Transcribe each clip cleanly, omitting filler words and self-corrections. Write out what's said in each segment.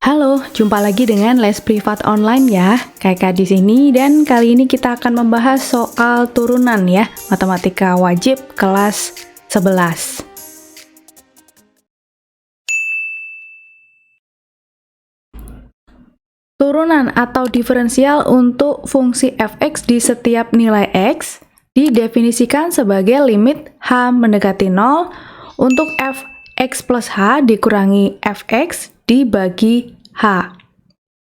Halo, jumpa lagi dengan Les Privat Online ya. Kakak di sini dan kali ini kita akan membahas soal turunan ya, matematika wajib kelas 11. Turunan atau diferensial untuk fungsi f(x) di setiap nilai x didefinisikan sebagai limit h mendekati 0 untuk f(x plus h) dikurangi f(x) dibagi h.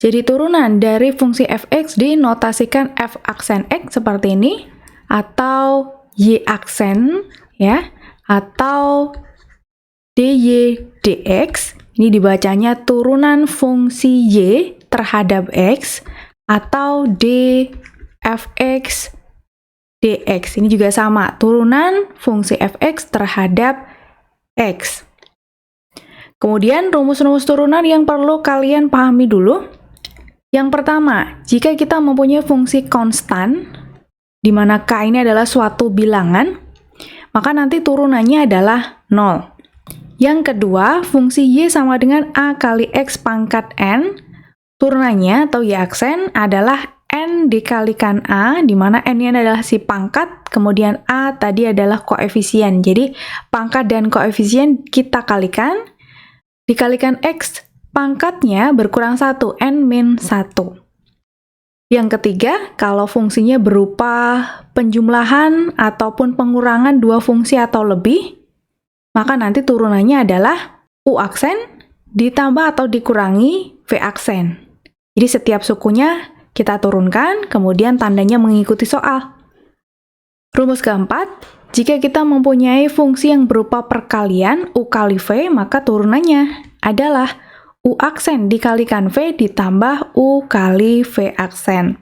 Jadi turunan dari fungsi f(x) dinotasikan f aksen x seperti ini, atau y aksen ya, atau dy dx. Ini dibacanya turunan fungsi y terhadap x, atau d fx dx. Ini juga sama, turunan fungsi fx terhadap x. Kemudian rumus-rumus turunan yang perlu kalian pahami dulu. Yang pertama, jika kita mempunyai fungsi konstan, di mana k ini adalah suatu bilangan, maka nanti turunannya adalah 0. Yang kedua, fungsi y sama dengan a kali x pangkat n, turunannya atau y aksen adalah n dikalikan a, di mana n ini adalah si pangkat, kemudian a tadi adalah koefisien. Jadi pangkat dan koefisien kita kalikan, dikalikan x pangkatnya berkurang 1, n-1. Yang ketiga, kalau fungsinya berupa penjumlahan ataupun pengurangan dua fungsi atau lebih, maka nanti turunannya adalah u aksen ditambah atau dikurangi v aksen. Jadi setiap sukunya kita turunkan, kemudian tandanya mengikuti soal. Rumus keempat, jika kita mempunyai fungsi yang berupa perkalian u kali v, maka turunannya adalah u aksen dikalikan v ditambah u kali v aksen.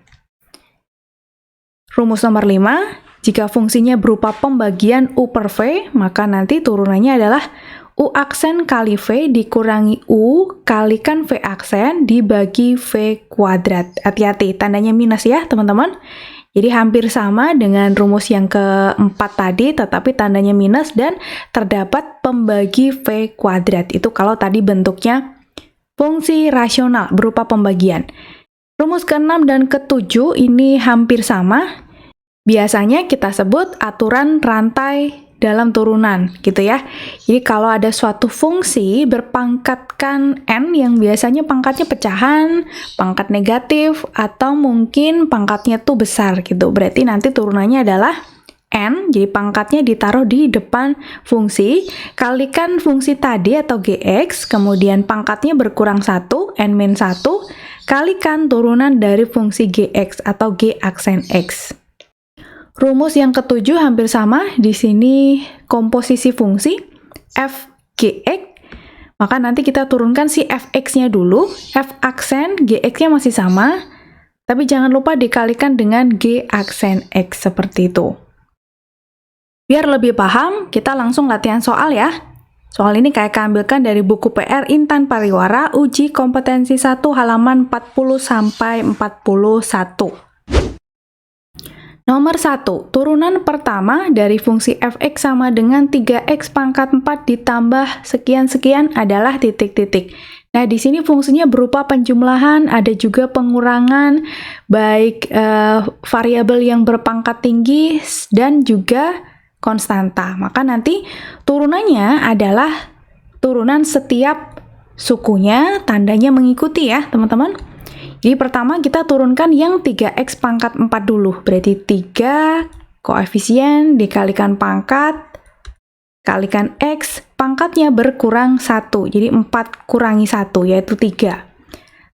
Rumus nomor 5, jika fungsinya berupa pembagian u per v, maka nanti turunannya adalah u aksen kali v dikurangi u kalikan v aksen dibagi v kuadrat. Hati-hati, tandanya minus ya teman-teman. Jadi hampir sama dengan rumus yang keempat tadi, tetapi tandanya minus dan terdapat pembagi v kuadrat. Itu kalau tadi bentuknya fungsi rasional berupa pembagian. Rumus ke-6 dan ke-7 ini hampir sama. Biasanya kita sebut aturan rantai dalam turunan, gitu ya. Jadi kalau ada suatu fungsi berpangkatkan n yang biasanya pangkatnya pecahan, pangkat negatif, atau mungkin pangkatnya tuh besar gitu. Berarti nanti turunannya adalah n, jadi pangkatnya ditaruh di depan fungsi, kalikan fungsi tadi atau gx, kemudian pangkatnya berkurang 1, n-1, kalikan turunan dari fungsi gx atau g aksen x. Rumus yang ke-7 hampir sama, di sini komposisi fungsi f gx, maka nanti kita turunkan si fx-nya dulu, f aksen gx-nya masih sama, tapi jangan lupa dikalikan dengan g aksen x seperti itu. Biar lebih paham, kita langsung latihan soal ya. Soal ini kayak ambilkan dari buku PR Intan Pariwara, uji kompetensi 1 halaman 40-41. Nomor 1, turunan pertama dari fungsi fx sama dengan 3x pangkat 4 ditambah sekian-sekian adalah titik-titik. Nah, di sini fungsinya berupa penjumlahan, ada juga pengurangan, baik variabel yang berpangkat tinggi dan juga konstanta. Maka nanti turunannya adalah turunan setiap sukunya, tandanya mengikuti ya, teman-teman. Jadi pertama kita turunkan yang 3x pangkat 4 dulu. Berarti 3 koefisien dikalikan pangkat, kalikan x, pangkatnya berkurang 1. Jadi 4 kurangi 1, yaitu 3.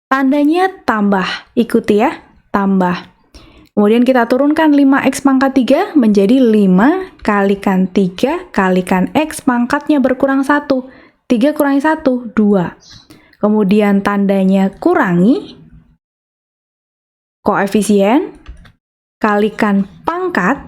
Tandanya tambah, ikuti ya, tambah. Kemudian kita turunkan 5x pangkat 3 menjadi 5 kalikan 3 kalikan x, pangkatnya berkurang 1. 3 kurangi 1, 2. Kemudian tandanya kurangi, koefisien, kalikan pangkat,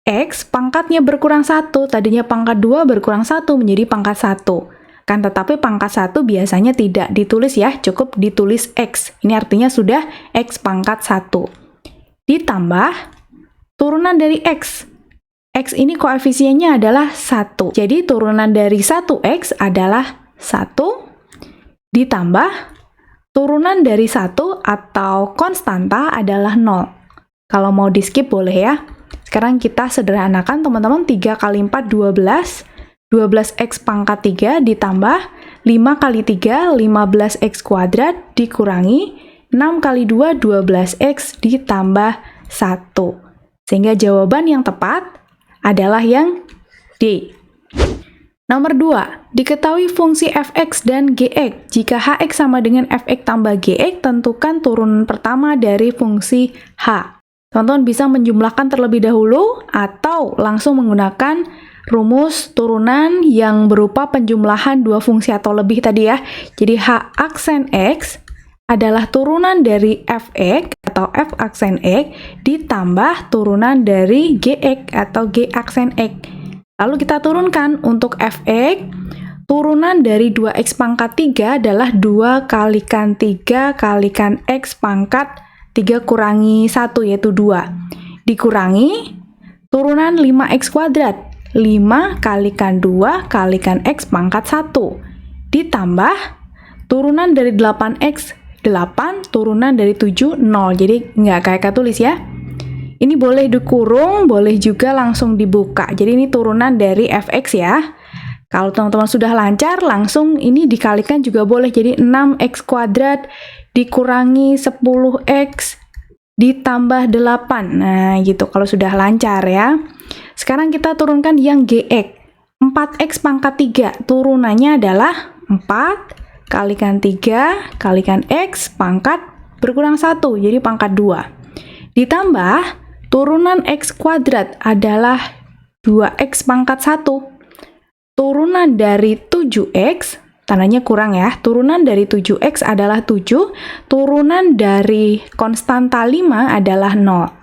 x, pangkatnya berkurang 1, tadinya pangkat 2 berkurang 1 menjadi pangkat 1. Kan tetapi pangkat 1 biasanya tidak ditulis ya, cukup ditulis x. Ini artinya sudah x pangkat 1. Ditambah turunan dari x. X ini koefisiennya adalah 1. Jadi turunan dari 1x adalah 1 ditambah turunan dari 1 atau konstanta adalah 0. Kalau mau di-skip boleh ya. Sekarang kita sederhanakan teman-teman, 3 kali 4, 12. 12x pangkat 3 ditambah 5 kali 3, 15x kuadrat dikurangi 6 kali 2, 12x ditambah 1. Sehingga jawaban yang tepat adalah yang D. Nomor 2, diketahui fungsi fx dan gx. Jika hx sama dengan fx tambah gx, tentukan turunan pertama dari fungsi h. Teman-teman bisa menjumlahkan terlebih dahulu atau langsung menggunakan rumus turunan yang berupa penjumlahan dua fungsi atau lebih tadi ya. Jadi h aksen x adalah turunan dari fx atau f aksen x ditambah turunan dari gx atau g aksen x. Lalu kita turunkan untuk fx, turunan dari 2x pangkat 3 adalah 2 kalikan 3 kalikan x pangkat 3 kurangi 1 yaitu 2. Dikurangi turunan 5x kuadrat. 5 kalikan 2 kalikan x pangkat 1 ditambah turunan dari 8x 8 turunan dari 7 0, jadi nggak kayak tulis ya. Ini boleh dikurung, boleh juga langsung dibuka. Jadi ini turunan dari fx ya. Kalau teman-teman sudah lancar, langsung ini dikalikan juga boleh. Jadi 6x kuadrat dikurangi 10x ditambah 8. Nah gitu kalau sudah lancar ya. Sekarang kita turunkan yang gx. 4x pangkat 3, turunannya adalah 4 kalikan 3 kalikan x pangkat berkurang 1, jadi pangkat 2. Ditambah turunan x kuadrat adalah 2x pangkat 1. Turunan dari 7x, tandanya kurang ya, turunan dari 7x adalah 7, turunan dari konstanta 5 adalah 0.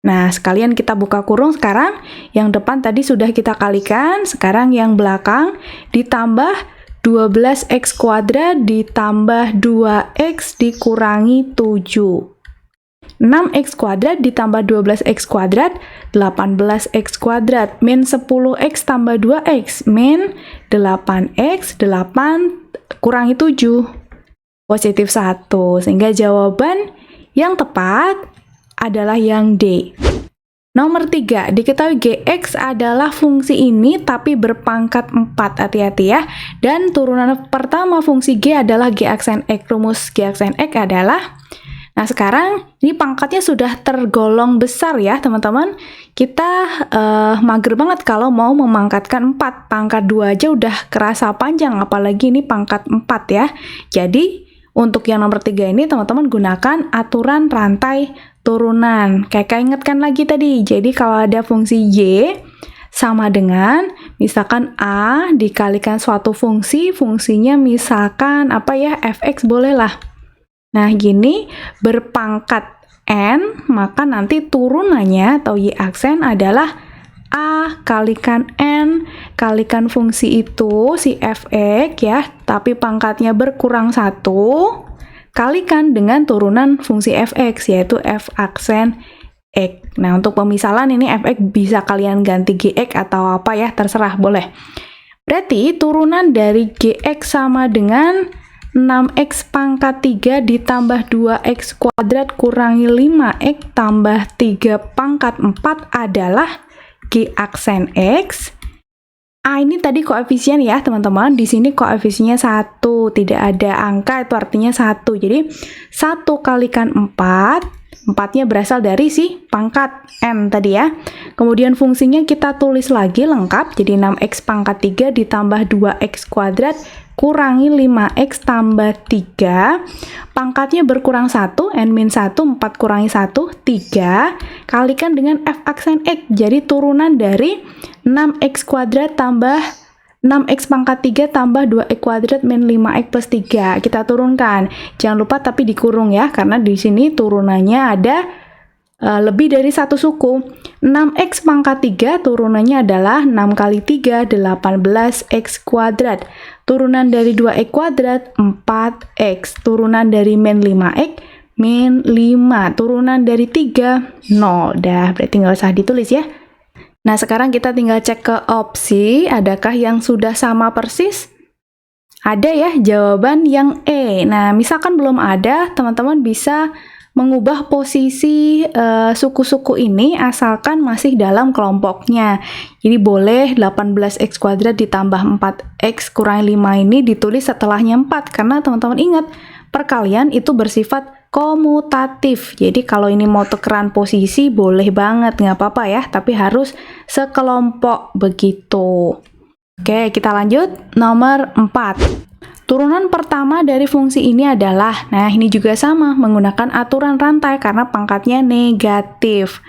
Nah, sekalian kita buka kurung sekarang. Yang depan tadi sudah kita kalikan, sekarang yang belakang ditambah 12x kuadrat ditambah 2x dikurangi 7. 6x kuadrat ditambah 12x kuadrat, 18x kuadrat, min 10x tambah 2x, min 8x, 8 kurangi 7, positif 1. Sehingga jawaban yang tepat adalah yang D. Nomor 3, diketahui gx adalah fungsi ini tapi berpangkat 4, hati-hati ya. Dan turunan pertama fungsi g adalah g aksen x. Rumus g aksen x adalah, nah sekarang ini pangkatnya sudah tergolong besar ya teman-teman. Kita mager banget kalau mau memangkatkan 4. Pangkat 2 aja udah kerasa panjang, apalagi ini pangkat 4 ya. Jadi untuk yang nomor 3 ini teman-teman gunakan aturan rantai turunan. Kayak ingatkan lagi tadi, jadi kalau ada fungsi y sama dengan misalkan a dikalikan suatu fungsi, fungsinya misalkan apa ya, fx bolehlah. Nah gini, berpangkat n, maka nanti turunannya atau y aksen adalah a kalikan n kalikan fungsi itu, si fx ya, tapi pangkatnya berkurang 1, kalikan dengan turunan fungsi fx, yaitu f aksen x. Nah, untuk pemisalan ini fx bisa kalian ganti gx atau apa ya, terserah, boleh. Berarti turunan dari gx sama dengan 6x pangkat 3 ditambah 2x kuadrat kurangi 5x tambah 3 pangkat 4 adalah g aksen x. Ini tadi koefisien ya teman-teman, di sini koefisiennya 1, tidak ada angka, itu artinya 1. Jadi 1 kalikan 4, 4-nya berasal dari si pangkat n tadi ya. Kemudian fungsinya kita tulis lagi lengkap, jadi 6x pangkat 3 ditambah 2x kuadrat kurangi 5x tambah 3, pangkatnya berkurang 1, n-1, 4 kurangi 1, 3, kalikan dengan f aksen x, jadi turunan dari 6x kuadrat tambah 6x pangkat 3 tambah 2x kuadrat min 5x plus 3, kita turunkan, jangan lupa tapi dikurung ya, karena di sini turunannya ada lebih dari satu suku. 6x pangkat 3 turunannya adalah 6 kali 3, 18x kuadrat. Turunan dari 2x kuadrat, 4x. Turunan dari min 5x, min 5. Turunan dari 3, 0. Dah, berarti nggak usah ditulis ya. Nah, sekarang kita tinggal cek ke opsi, adakah yang sudah sama persis? Ada ya jawaban yang E. Nah, misalkan belum ada, teman-teman bisa mengubah posisi suku-suku ini asalkan masih dalam kelompoknya. Jadi boleh 18x kuadrat ditambah 4x kurangi 5 ini ditulis setelahnya 4, karena teman-teman ingat, perkalian itu bersifat komutatif. Jadi kalau ini mau tukeran posisi boleh banget, nggak apa-apa ya, tapi harus sekelompok begitu. Oke, kita lanjut. Nomor 4. Turunan pertama dari fungsi ini adalah, nah ini juga sama, menggunakan aturan rantai karena pangkatnya negatif.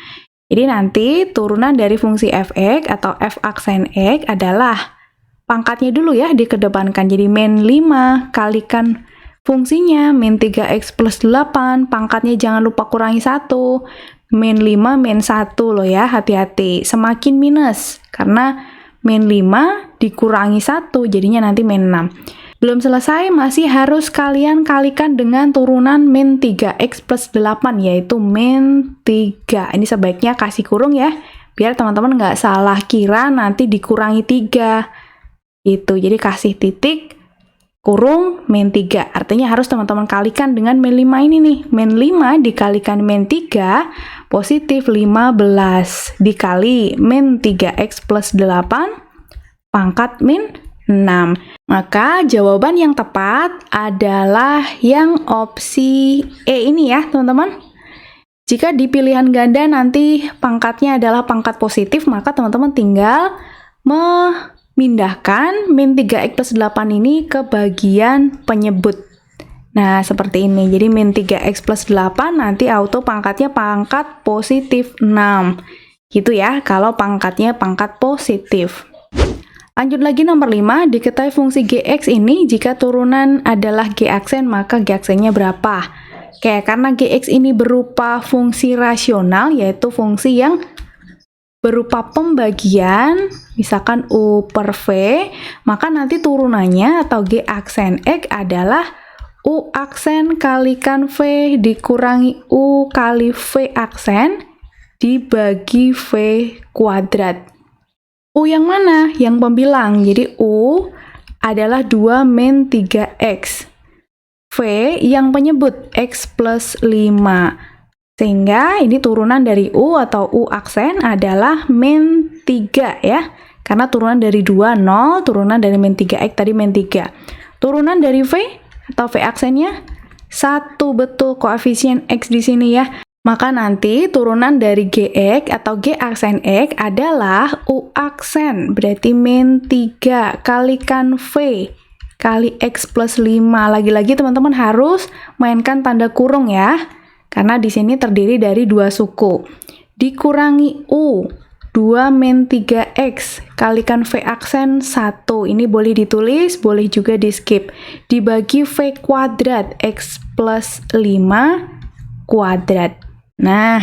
Jadi nanti turunan dari fungsi f(x) atau f aksen x adalah, pangkatnya dulu ya dikedepankan, jadi min 5 kalikan fungsinya, min 3x plus 8, pangkatnya jangan lupa kurangi 1, min 5 min 1 loh ya, hati-hati, semakin minus, karena min 5 dikurangi 1, jadinya nanti min 6. Belum selesai, masih harus kalian kalikan dengan turunan min 3x plus 8, yaitu min 3. Ini sebaiknya kasih kurung ya, biar teman-teman nggak salah kira nanti dikurangi 3. Itu, jadi kasih titik, kurung, min 3. Artinya harus teman-teman kalikan dengan min 5 ini nih. Min 5 dikalikan min 3, positif 15 dikali min 3x plus 8 pangkat min 6. Maka jawaban yang tepat adalah yang opsi E ini ya teman-teman. Jika di pilihan ganda nanti pangkatnya adalah pangkat positif, maka teman-teman tinggal memindahkan min 3x plus 8 ini ke bagian penyebut. Nah, seperti ini. Jadi min 3x plus 8 nanti auto pangkatnya pangkat positif 6. Gitu ya, kalau pangkatnya pangkat positif. Lanjut lagi nomor 5, diketahui fungsi gx ini jika turunan adalah g aksen, maka g aksennya berapa? Oke, karena gx ini berupa fungsi rasional, yaitu fungsi yang berupa pembagian, misalkan u per v, maka nanti turunannya atau g aksen x adalah u aksen kalikan v dikurangi u kali v aksen dibagi v kuadrat. U yang mana? Yang pembilang. Jadi u adalah 2 min 3x. V yang penyebut x plus 5. Sehingga ini turunan dari u atau u aksen adalah min 3 ya. Karena turunan dari 2, 0, turunan dari min 3x tadi min 3. Turunan dari v atau v aksennya 1, betul, koefisien x di sini ya. Maka nanti turunan dari gx atau g aksen x adalah u aksen, berarti min 3 kalikan v kali x plus 5. Lagi-lagi teman-teman harus mainkan tanda kurung ya, karena di sini terdiri dari dua suku. Dikurangi u 2 min 3x kalikan v aksen 1. Ini boleh ditulis, boleh juga di skip. Dibagi v kuadrat x plus 5 kuadrat. Nah,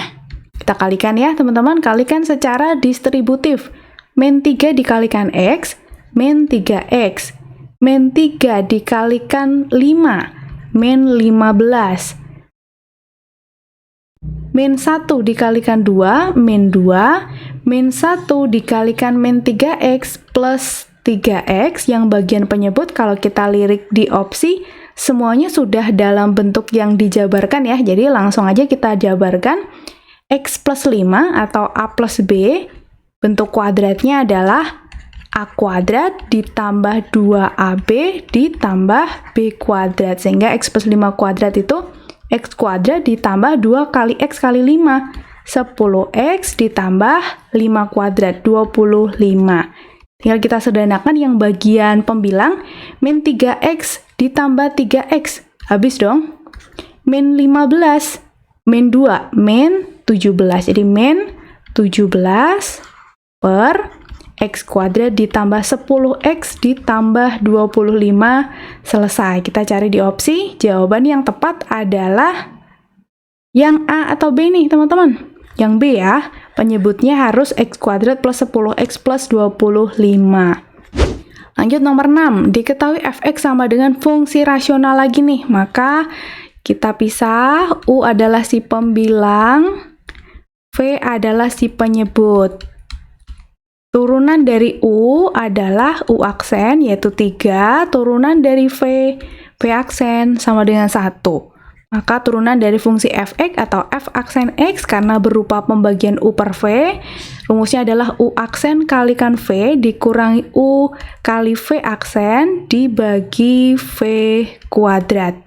kita kalikan ya teman-teman, kalikan secara distributif. Min 3 dikalikan x, min 3x. Min 3 dikalikan 5, min 15. Min 1 dikalikan 2, min 2. Min 1 dikalikan min 3x plus 3x, yang bagian penyebut kalau kita lirik di opsi, semuanya sudah dalam bentuk yang dijabarkan ya, jadi langsung aja kita jabarkan. X plus 5 atau A plus B, bentuk kuadratnya adalah A kuadrat ditambah 2AB ditambah B kuadrat, sehingga X plus 5 kuadrat itu X kuadrat ditambah 2 kali X kali 5, 10X ditambah 5 kuadrat, 25. Tinggal kita sederhanakan yang bagian pembilang, min 3X ditambah 3X, habis dong. Min 15, min 2, min 17. Jadi min 17 per X kuadrat ditambah 10X ditambah 25, selesai. Kita cari di opsi, jawaban yang tepat adalah yang A atau B nih teman-teman. Yang B ya, penyebutnya harus X kuadrat plus 10X plus 25. Lanjut nomor 6, diketahui fx sama dengan fungsi rasional lagi nih, maka kita pisah, U adalah si pembilang, V adalah si penyebut. Turunan dari U adalah U aksen, yaitu 3. Turunan dari V aksen sama dengan 1. Maka turunan dari fungsi fx atau f aksen x karena berupa pembagian U per V, rumusnya adalah U aksen kalikan V dikurangi U kali V aksen dibagi V kuadrat.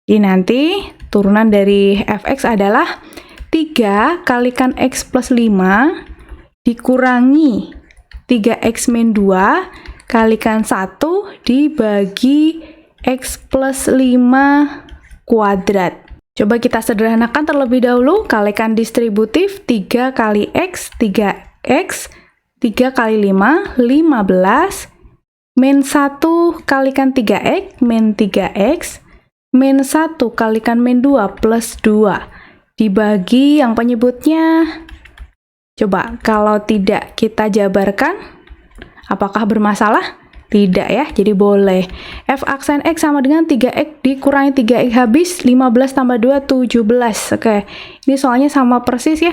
Jadi nanti turunan dari fx adalah 3 kalikan x plus 5 dikurangi 3x min 2 kalikan 1 dibagi x plus 5 kuadrat. Coba kita sederhanakan terlebih dahulu, kalikan distributif 3 kali x, 3x, 3 kali 5, 15, min 1 kalikan 3x, min 3x, min 1 kalikan min 2 plus 2, dibagi yang penyebutnya. Coba kalau tidak kita jabarkan, apakah bermasalah? Tidak ya, jadi boleh. F aksen X sama dengan 3X dikurangi 3X habis, 15 tambah 2, 17. Oke, ini soalnya sama persis ya.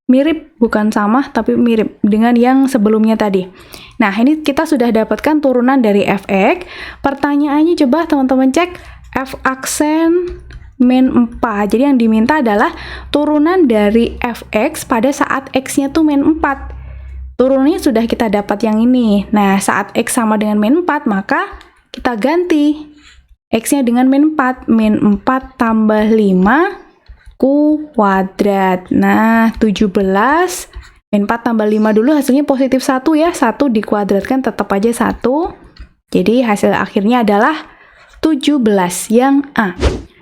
Mirip, bukan sama, tapi mirip dengan yang sebelumnya tadi. Nah, ini kita sudah dapatkan turunan dari Fx. Pertanyaannya coba teman-teman cek, F aksen min 4. Jadi yang diminta adalah turunan dari Fx pada saat X-nya tuh min 4. Turunnya sudah kita dapat yang ini. Nah, saat X sama dengan min 4, maka kita ganti X-nya dengan min 4. Min 4 tambah 5 kuadrat. Nah, 17. Min 4 tambah 5 dulu, hasilnya positif 1 ya. 1 dikuadratkan tetap aja 1. Jadi, hasil akhirnya adalah 17 yang A.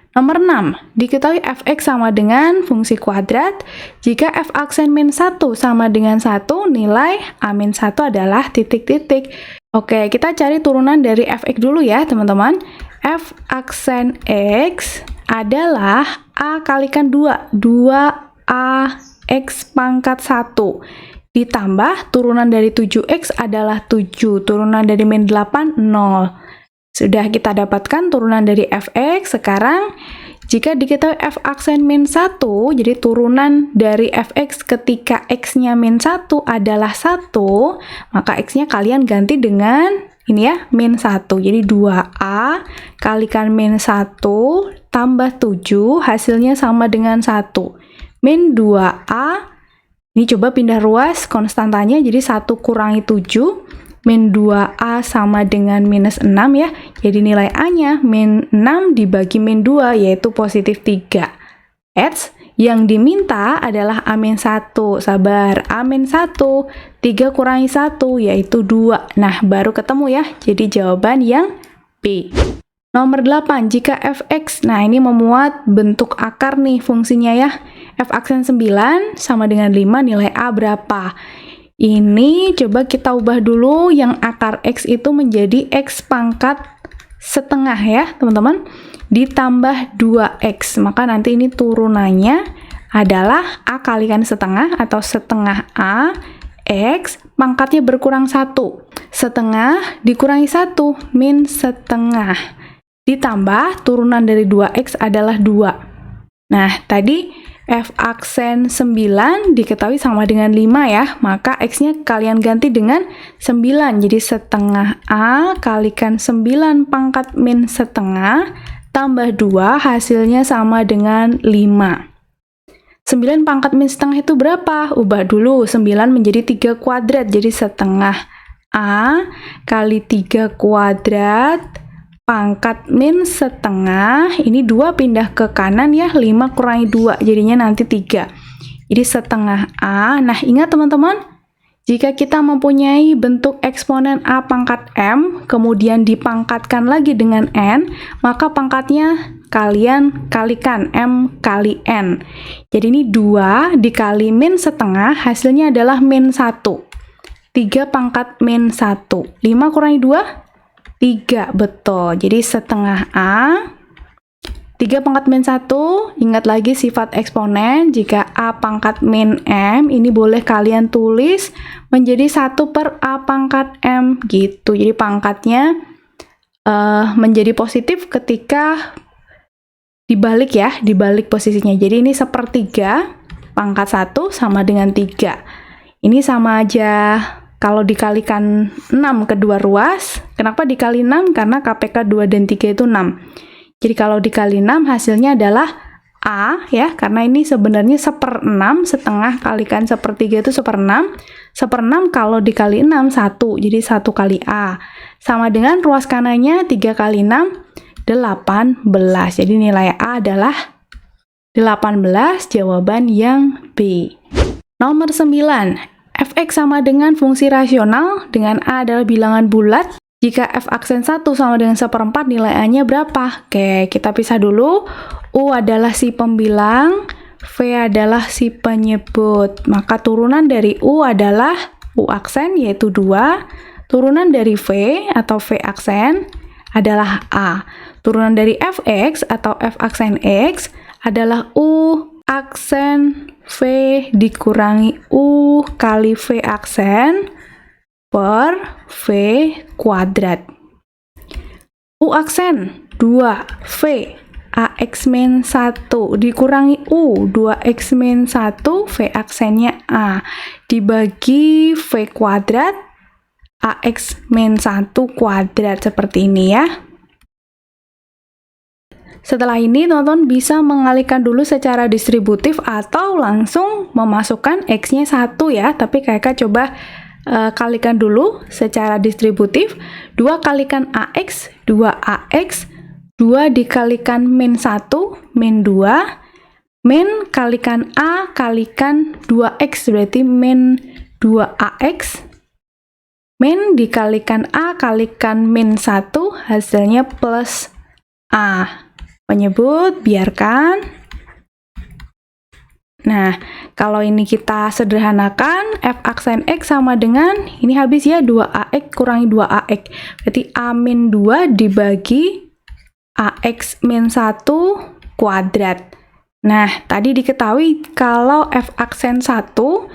Nomor 6, diketahui fx sama dengan fungsi kuadrat. Jika f aksen min 1 sama dengan 1, nilai a min 1 adalah titik-titik. Oke, kita cari turunan dari fx dulu ya, teman-teman. F aksen x adalah a kalikan 2, 2a x pangkat 1. Ditambah turunan dari 7x adalah 7, turunan dari min 8, 0. Sudah kita dapatkan turunan dari fx. Sekarang, jika diketahui f aksen min 1, jadi turunan dari fx ketika x-nya min 1 adalah 1, maka x-nya kalian ganti dengan ini ya, min 1. Jadi 2a kalikan min 1 tambah 7, hasilnya sama dengan 1. Min 2a, ini coba pindah ruas konstantanya, jadi 1 kurangi 7, min 2a sama dengan minus 6 ya. Jadi nilai a-nya min 6 dibagi min 2, yaitu positif 3. Yang diminta adalah a min 1. Sabar, a min 1. 3 kurangi 1, yaitu 2. Nah, baru ketemu ya. Jadi jawaban yang B. Nomor 8, jika fx, nah ini memuat bentuk akar nih fungsinya ya. F aksen 9 sama dengan 5, nilai a berapa? Ini coba kita ubah dulu yang akar X itu menjadi X pangkat setengah ya teman-teman, ditambah 2X, maka nanti ini turunannya adalah A kalikan setengah atau setengah A, X pangkatnya berkurang 1, setengah dikurangi 1, min setengah, ditambah turunan dari 2X adalah 2. Nah, tadi F aksen 9 diketahui sama dengan 5 ya, maka X-nya kalian ganti dengan 9, jadi setengah A kalikan 9 pangkat min setengah, tambah 2, hasilnya sama dengan 5. 9 pangkat min setengah itu berapa? Ubah dulu, 9 menjadi 3 kuadrat, jadi setengah A kali 3 kuadrat, pangkat min setengah, ini 2 pindah ke kanan ya, 5 kurangi 2, jadinya nanti 3. Jadi setengah A. Nah, ingat teman-teman, jika kita mempunyai bentuk eksponen A pangkat M, kemudian dipangkatkan lagi dengan N, maka pangkatnya kalian kalikan M kali N. Jadi ini 2 dikali min setengah, hasilnya adalah min 1. 3 pangkat min 1. 5 kurangi 2? 3, betul. Jadi setengah A, 3 pangkat min 1, ingat lagi sifat eksponen, jika A pangkat min M, ini boleh kalian tulis menjadi 1 per A pangkat M, gitu. Jadi pangkatnya menjadi positif ketika dibalik ya, dibalik posisinya. Jadi ini 1/3, pangkat 1 sama dengan 3. Ini sama aja kalau dikalikan 6 kedua ruas, kenapa dikali 6? Karena KPK 2 dan 3 itu 6. Jadi kalau dikali 6 hasilnya adalah A ya, karena ini sebenarnya 1/6, setengah kalikan 1/3 itu 1/6. 1/6 kalau dikali 6, 1, jadi 1 kali A. Sama dengan ruas kanannya 3 kali 6, 18. Jadi nilai A adalah 18, jawaban yang B. Nomor 9. Fx sama dengan fungsi rasional, dengan A adalah bilangan bulat. Jika f aksen 1 sama dengan 1/4, nilai A-nya berapa? Oke, kita pisah dulu. U adalah si pembilang, V adalah si penyebut. Maka turunan dari U adalah U aksen, yaitu 2. Turunan dari V atau V aksen adalah A. Turunan dari Fx atau F aksen X adalah U aksen V dikurangi U kali V aksen per V kuadrat. U aksen 2V AX min 1 dikurangi U 2X min 1 V aksennya A dibagi V kuadrat AX min 1 kuadrat, seperti ini ya. Setelah ini, teman-teman bisa mengalihkan dulu secara distributif atau langsung memasukkan X-nya 1 ya. Tapi kakak coba kalikan dulu secara distributif. 2 kalikan AX, 2AX, 2 dikalikan min 1, min 2, min kalikan A kalikan 2X, berarti min 2AX, min dikalikan A kalikan min 1, hasilnya plus A. Penyebut, biarkan. Nah, kalau ini kita sederhanakan, F aksen X sama dengan, ini habis ya, 2AX kurangi 2AX. Berarti A min 2 dibagi AX min 1 kuadrat. Nah, tadi diketahui kalau F aksen 1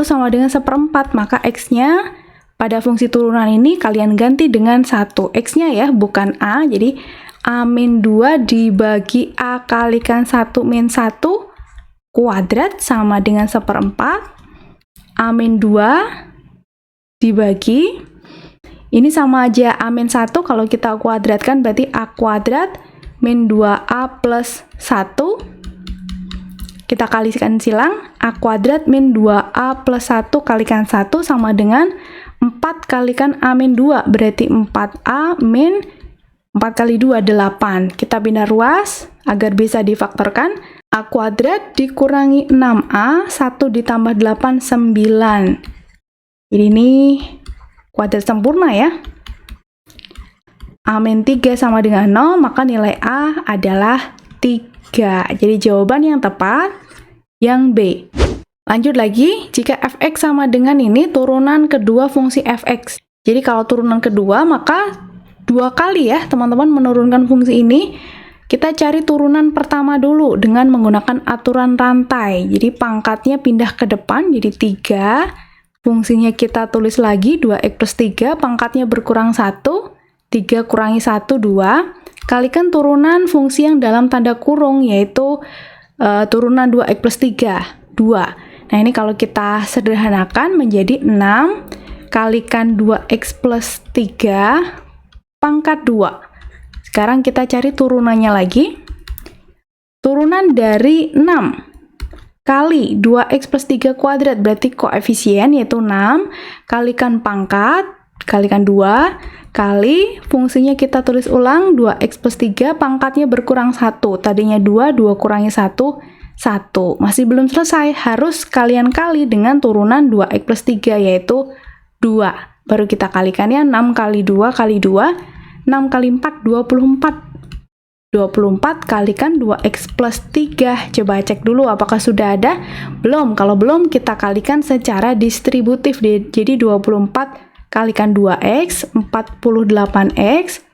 sama dengan 1/4, maka X-nya pada fungsi turunan ini kalian ganti dengan 1. X-nya ya, bukan A, jadi A min 2 dibagi A kalikan 1 min 1 kuadrat sama dengan 1/4. A min 2 dibagi, ini sama aja A min 1, kalau kita kuadratkan berarti A kuadrat min 2A plus 1. Kita kalikan silang, A kuadrat min 2A plus 1 kalikan 1 sama dengan 4 kalikan A min 2, berarti 4A min 4 kali 2, 8. Kita pindah ruas agar bisa difaktorkan. A kuadrat dikurangi 6A, 1 ditambah 8, 9. Jadi ini kuadrat sempurna ya. A min 3 sama dengan 0, maka nilai A adalah 3. Jadi jawaban yang tepat yang B. Lanjut lagi, jika Fx sama dengan ini turunan kedua fungsi Fx. Jadi kalau turunan kedua, maka 2 kali ya teman-teman menurunkan fungsi ini. Kita cari turunan pertama dulu dengan menggunakan aturan rantai. Jadi pangkatnya pindah ke depan jadi 3. Fungsinya kita tulis lagi 2x plus 3, pangkatnya berkurang 1. 3 kurangi 1, 2. Kalikan turunan fungsi yang dalam tanda kurung, yaitu turunan 2x plus 3, 2. Nah ini kalau kita sederhanakan menjadi 6 kalikan 2x plus 3 pangkat 2. Sekarang kita cari turunannya lagi. Turunan dari 6 kali 2x plus 3 kuadrat, berarti koefisien yaitu 6, kalikan pangkat, kalikan 2, kali fungsinya kita tulis ulang, 2x plus 3, pangkatnya berkurang 1. Tadinya 2, 2 kurangi 1, 1. Masih belum selesai, harus kalian kali dengan turunan 2x plus 3, yaitu 2. Baru kita kalikan ya, 6 kali 2 kali 2, 6 kali 4, 24. 24 kalikan 2x plus 3. Coba cek dulu apakah sudah ada. Belum, kalau belum kita kalikan secara distributif. Jadi 24 kalikan 2x, 48x.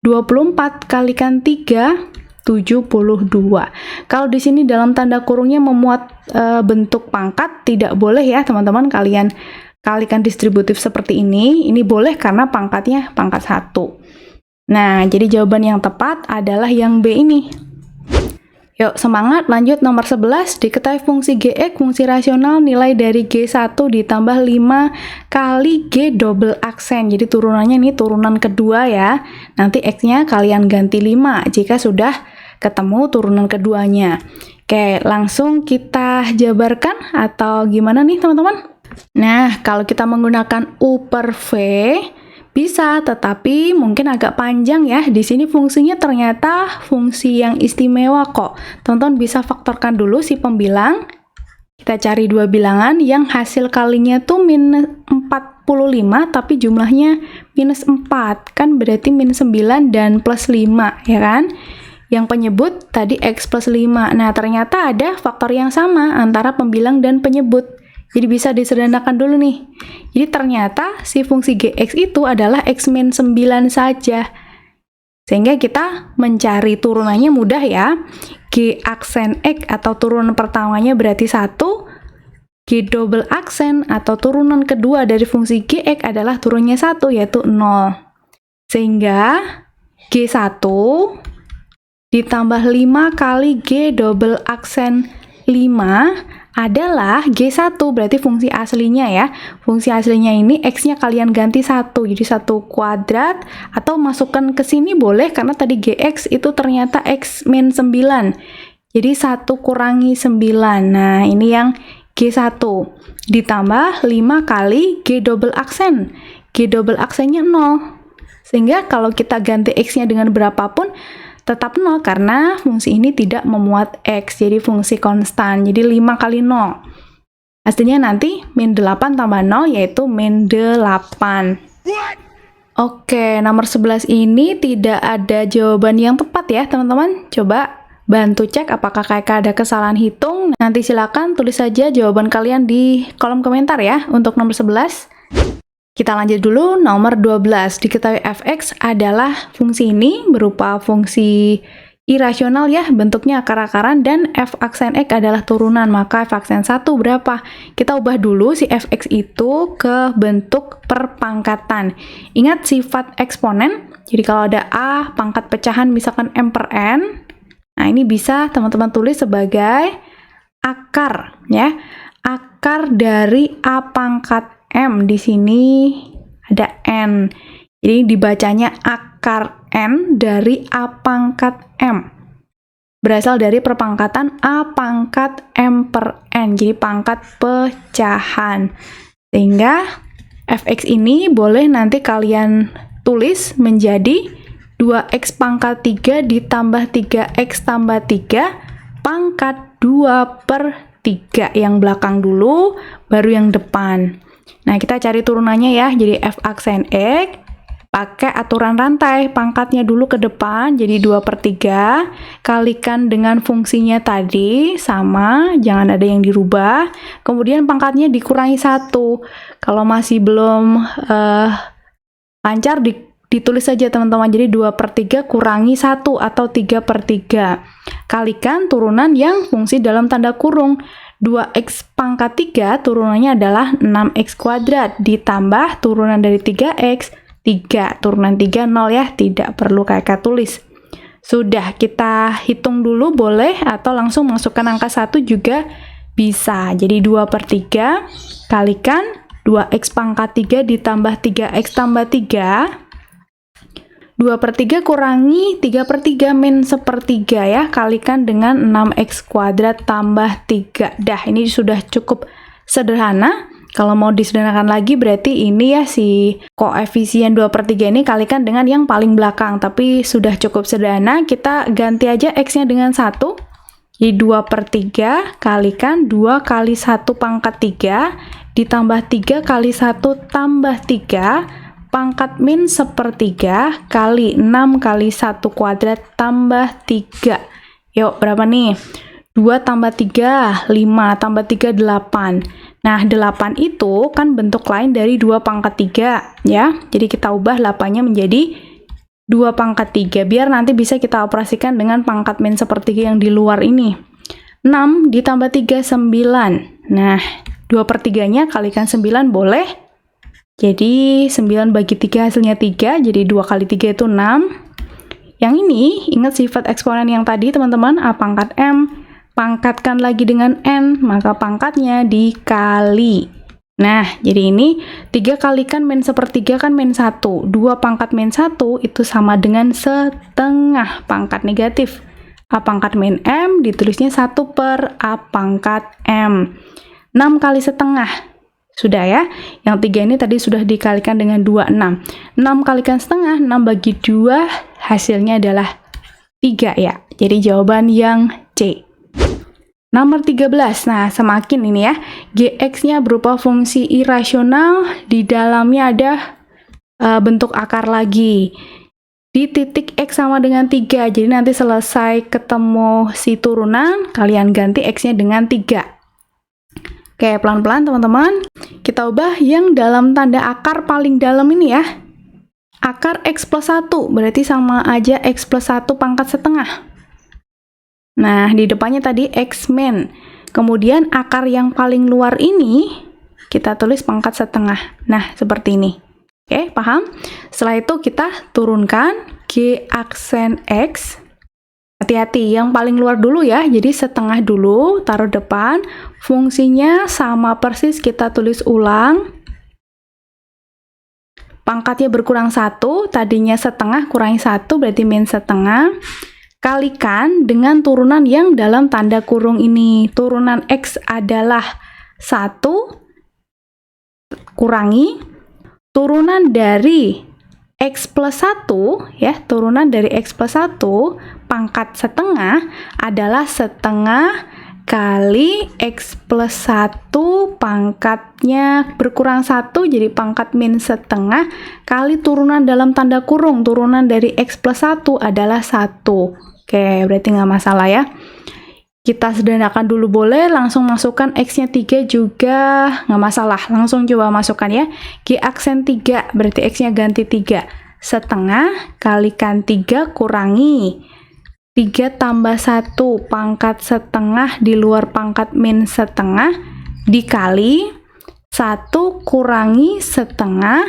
24 kalikan 3, 72. Kalau di sini dalam tanda kurungnya memuat bentuk pangkat, tidak boleh ya teman-teman, kalian kalikan distributif seperti ini. Ini boleh karena pangkatnya pangkat 1. Nah, jadi jawaban yang tepat adalah yang B ini. Yuk semangat, lanjut nomor 11. Diketahui fungsi Gx, fungsi rasional nilai dari G1 ditambah 5 kali G double aksen. Jadi turunannya ini turunan kedua ya. Nanti X-nya kalian ganti 5 jika sudah ketemu turunan keduanya. Oke, langsung kita jabarkan atau gimana nih teman-teman? Nah, kalau kita menggunakan U per V, bisa, tetapi mungkin agak panjang ya. Di sini fungsinya ternyata fungsi yang istimewa kok. Teman-teman bisa faktorkan dulu si pembilang. Kita cari dua bilangan yang hasil kalinya tuh minus 45, tapi jumlahnya minus 4. Kan berarti minus 9 dan plus 5, ya kan? Yang penyebut tadi X plus 5. Nah, ternyata ada faktor yang sama antara pembilang dan penyebut. Jadi bisa disederhanakan dulu nih. Jadi ternyata si fungsi Gx itu adalah X min 9 saja. Sehingga kita mencari turunannya mudah ya. G aksen X atau turunan pertamanya berarti 1. G double aksen atau turunan kedua dari fungsi Gx adalah turunnya 1 yaitu 0. Sehingga G1 ditambah 5 kali G double aksen 5 adalah G1, berarti fungsi aslinya ya. Fungsi aslinya ini X-nya kalian ganti 1, jadi 1 kuadrat, atau masukkan ke sini boleh, karena tadi Gx itu ternyata X min 9. Jadi 1 kurangi 9. Nah, ini yang G1. Ditambah 5 kali G double aksen. G double aksennya 0. Sehingga kalau kita ganti X-nya dengan berapapun, tetap 0 karena fungsi ini tidak memuat X, jadi fungsi konstan, jadi 5 kali 0. Hasilnya nanti min 8 tambah 0 yaitu min 8. Oke, nomor 11 ini tidak ada jawaban yang tepat ya teman-teman. Coba bantu cek apakah kakak ada kesalahan hitung. Nanti silakan tulis saja jawaban kalian di kolom komentar ya untuk nomor 11. Kita lanjut dulu, nomor 12. Diketahui fx adalah fungsi ini berupa fungsi irasional ya, bentuknya akar-akaran, dan f aksen x adalah turunan, maka f aksen 1 berapa? Kita ubah dulu si fx itu ke bentuk perpangkatan. Ingat sifat eksponen, jadi kalau ada a pangkat pecahan misalkan m per n, nah ini bisa teman-teman tulis sebagai akar ya, akar dari a pangkat M. Di sini ada N. Jadi dibacanya akar N dari A pangkat M. Berasal dari perpangkatan A pangkat M per N. Jadi pangkat pecahan. Sehingga fx ini boleh nanti kalian tulis menjadi 2x pangkat 3 ditambah 3x tambah 3 pangkat 2 per 3. Yang belakang dulu, baru yang depan. Nah, kita cari turunannya ya. Jadi f aksen X, pakai aturan rantai. Pangkatnya dulu ke depan, jadi 2 per 3. Kalikan dengan fungsinya tadi, sama. Jangan ada yang dirubah. Kemudian pangkatnya dikurangi 1. Kalau masih belum lancar, ditulis saja teman-teman. Jadi 2 per 3 kurangi 1 atau 3 per 3. Kalikan turunan yang fungsi dalam tanda kurung. 2x pangkat 3 turunannya adalah 6x kuadrat ditambah turunan dari 3x 3, turunan 3 0 ya, tidak perlu kakak tulis. Sudah, kita hitung dulu boleh atau langsung masukkan angka 1 juga bisa. Jadi 2 per 3 kalikan 2x pangkat 3 ditambah 3x tambah 3, 2 per 3 kurangi 3 per 3 min 1/3 ya, kalikan dengan 6x kuadrat tambah 3. Dah, ini sudah cukup sederhana. Kalau mau disederhanakan lagi berarti ini ya, si koefisien 2 per 3 ini kalikan dengan yang paling belakang. Tapi sudah cukup sederhana, kita ganti aja x-nya dengan 1. Jadi 2 per 3 kalikan 2 kali 1 pangkat 3 ditambah 3 kali 1 tambah 3 pangkat min 1/3 kali 6 kali 1 kuadrat tambah 3. Yuk, berapa nih? 2 tambah 3, 5 tambah 3, 8. Nah, 8 itu kan bentuk lain dari 2 pangkat 3 ya. Jadi kita ubah 8-nya menjadi 2 pangkat 3 biar nanti bisa kita operasikan dengan pangkat min 1/3 yang di luar ini. 6 ditambah 3, 9. Nah, 2 per 3-nya kalikan 9 boleh. Jadi 9 bagi 3 hasilnya 3, jadi 2 kali 3 itu 6. Yang ini, ingat sifat eksponen yang tadi teman-teman, A pangkat M, pangkatkan lagi dengan N, maka pangkatnya dikali. Nah, jadi ini 3 kalikan min sepertiga kan min 1. 2 pangkat min 1 itu sama dengan setengah pangkat negatif. A pangkat min M ditulisnya 1 per A pangkat M. 6 kali setengah. Sudah ya, yang 3 ini tadi sudah dikalikan dengan 26. 6 kalikan setengah, 6 bagi 2, hasilnya adalah 3 ya. Jadi jawaban yang C. Nomor 13, nah semakin ini ya, Gx-nya berupa fungsi irasional, di dalamnya ada bentuk akar lagi. Di titik X sama dengan 3, jadi nanti selesai ketemu si turunan, kalian ganti X-nya dengan 3. Oke, pelan-pelan teman-teman. Kita ubah yang dalam tanda akar paling dalam ini ya. Akar X plus 1, berarti sama aja X plus 1 pangkat setengah. Nah, di depannya tadi X min. Kemudian akar yang paling luar ini, kita tulis pangkat setengah. Nah, seperti ini. Oke, paham? Setelah itu kita turunkan G aksen X. Hati-hati, yang paling luar dulu ya, jadi setengah dulu, taruh depan, fungsinya sama persis kita tulis ulang. Pangkatnya berkurang 1, tadinya setengah kurangi 1, berarti min setengah, kalikan dengan turunan yang dalam tanda kurung ini. Turunan X adalah 1, kurangi, turunan dari X plus 1, ya, turunan dari X plus 1, pangkat setengah adalah setengah kali X plus 1, pangkatnya berkurang 1, jadi pangkat min setengah, kali turunan dalam tanda kurung, turunan dari X plus 1 adalah 1. Oke, berarti nggak masalah ya. Kita sederhanakan dulu boleh, langsung masukkan X-nya 3 juga nggak masalah. Langsung coba masukkan ya. G aksen 3, berarti X-nya ganti 3. Setengah kalikan 3 kurangi 3 tambah 1 pangkat setengah di luar pangkat min setengah dikali 1 kurangi setengah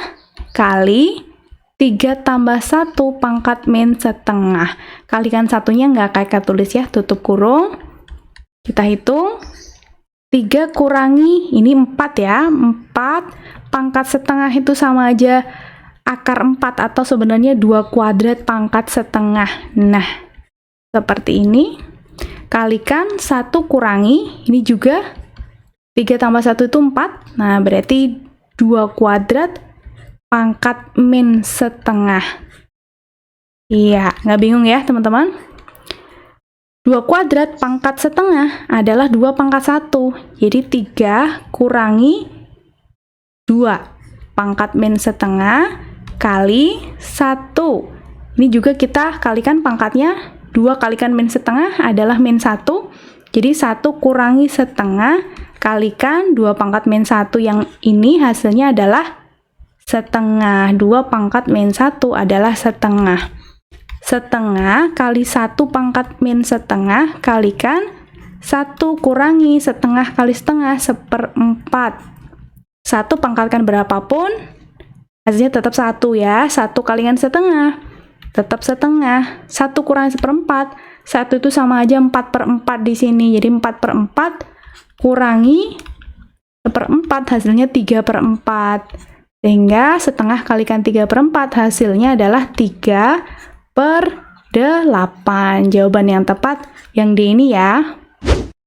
kali 3 tambah 1 pangkat min setengah. Kalikan satunya nggak kayak tulis ya, tutup kurung. Kita hitung, 3 kurangi, ini 4 ya, 4, pangkat setengah itu sama aja akar 4, atau sebenarnya 2 kuadrat pangkat setengah. Nah, seperti ini, kalikan 1 kurangi, ini juga 3 tambah 1 itu 4, nah berarti 2 kuadrat pangkat min setengah. Iya, nggak bingung ya teman-teman? 2 kuadrat pangkat setengah adalah 2 pangkat 1. Jadi 3 kurangi 2 pangkat min setengah kali 1. Ini juga kita kalikan pangkatnya, 2 kalikan min setengah adalah min 1. Jadi 1 kurangi setengah kalikan 2 pangkat min 1 yang ini hasilnya adalah setengah. 2 pangkat min 1 adalah setengah. Setengah kali 1 pangkat min setengah kalikan 1 kurangi setengah kali setengah 1/4. 1 pangkatkan berapapun, hasilnya tetap 1 ya. 1 kalikan setengah, tetap setengah. 1 kurangi 1/4, 1 itu sama aja 4/4 di sini. Jadi 4/4 kurangi 1/4, hasilnya 3/4. Sehingga setengah kalikan 3/4, hasilnya adalah 3/8. Jawaban yang tepat yang D ini ya.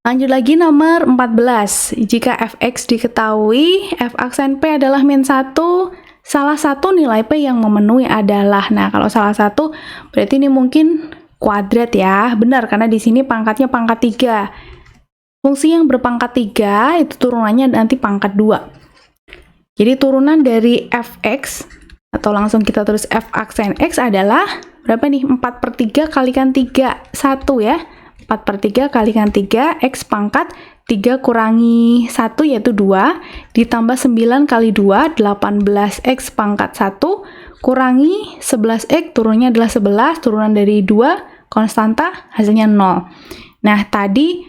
Lanjut lagi nomor 14. Jika fx diketahui, f aksen P adalah min 1, salah satu nilai P yang memenuhi adalah, nah kalau salah satu berarti ini mungkin kuadrat ya. Benar, karena di sini pangkatnya pangkat 3. Fungsi yang berpangkat 3 itu turunannya nanti pangkat 2. Jadi turunan dari fx, atau langsung kita tulis f aksen x adalah berapa nih? 4/3 kalikan 3, 1 ya. 4/3 kalikan 3, x pangkat 3 kurangi 1 yaitu 2, ditambah 9 kali 2, 18x pangkat 1, kurangi 11x, turunnya adalah 11, turunan dari 2, konstanta, hasilnya 0. Nah, tadi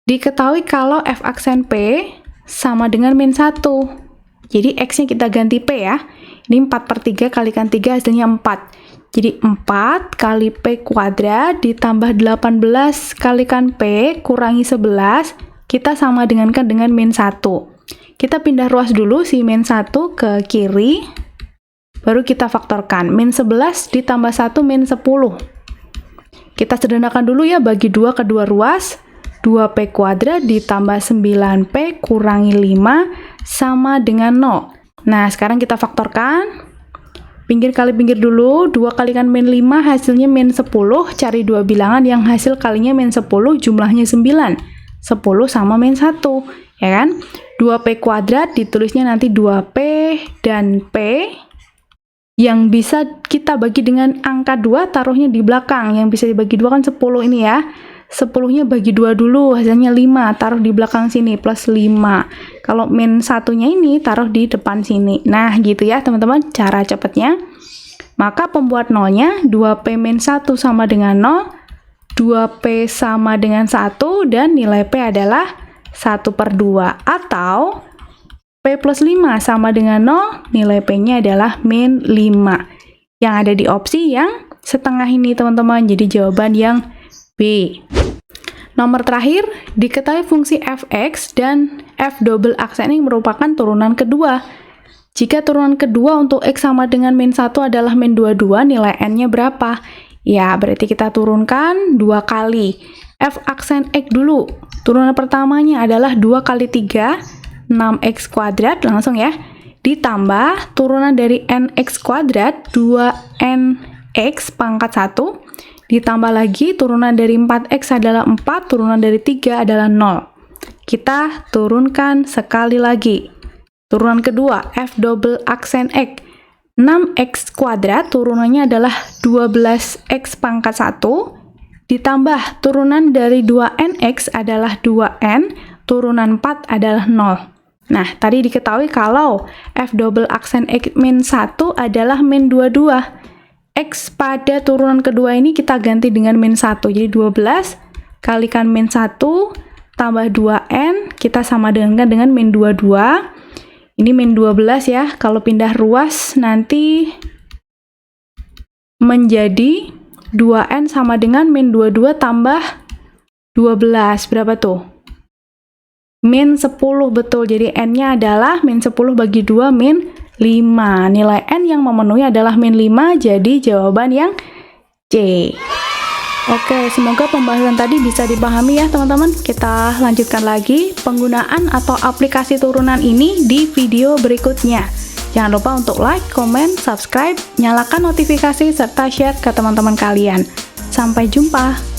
diketahui kalau f aksen P sama dengan min 1. Jadi x-nya kita ganti P ya. Ini 4/3 kalikan 3 hasilnya 4. Jadi 4 kali P kuadrat ditambah 18 kalikan P kurangi 11, kita sama dengankan dengan min 1. Kita pindah ruas dulu si min 1 ke kiri, baru kita faktorkan. Min 11 ditambah 1 min 10. Kita sederhanakan dulu ya, bagi 2 kedua ruas. 2P kuadrat ditambah 9P kurangi 5 sama dengan 0. Nah, sekarang kita faktorkan. Pinggir kali pinggir dulu, 2 kalikan min 5 hasilnya min 10, cari dua bilangan yang hasil kalinya min 10, jumlahnya 9. 10 sama min 1, ya kan? 2P kuadrat ditulisnya nanti 2P dan P. Yang bisa kita bagi dengan angka 2, taruhnya di belakang. Yang bisa dibagi 2 kan 10 ini ya. 10-nya bagi 2 dulu, hasilnya 5, taruh di belakang sini, plus 5. Kalau min 1-nya ini, taruh di depan sini. Nah, gitu ya teman-teman, cara cepatnya. Maka pembuat nolnya, 2P min 1 sama dengan 0, 2P sama dengan 1, dan nilai P adalah 1/2. Atau, P plus 5 sama dengan 0, nilai P-nya adalah min 5. Yang ada di opsi yang setengah ini teman-teman, jadi jawaban yang B. Nomor terakhir, diketahui fungsi f(x) dan f double aksen ini merupakan turunan kedua. Jika turunan kedua untuk x sama dengan min 1 adalah min 22, nilai n-nya berapa? Ya, berarti kita turunkan 2 kali. F aksen x dulu. Turunan pertamanya adalah 2 kali 3, 6x kuadrat, langsung ya. Ditambah turunan dari nx kuadrat, 2nx pangkat 1. Ditambah lagi turunan dari 4x adalah 4, turunan dari 3 adalah 0. Kita turunkan sekali lagi. Turunan kedua, f double aksen x. 6x kuadrat turunannya adalah 12x pangkat 1. Ditambah turunan dari 2nx adalah 2n, turunan 4 adalah 0. Nah, tadi diketahui kalau f double aksen x min 1 adalah min 22. X pada turunan kedua ini kita ganti dengan min 1. Jadi 12 kalikan min 1 tambah 2n, kita sama dengan min 22. Ini min 12 ya. Kalau pindah ruas nanti menjadi 2n sama dengan min 22 tambah 12. Berapa tuh? Min 10, betul. Jadi n-nya adalah min 10 bagi 2 min 5. Nilai n yang memenuhi adalah min 5, jadi jawaban yang C. Oke, semoga pembahasan tadi bisa dipahami ya teman-teman. Kita lanjutkan lagi penggunaan atau aplikasi turunan ini di video berikutnya. Jangan lupa untuk like, comment, subscribe, nyalakan notifikasi, serta share ke teman-teman kalian. Sampai jumpa!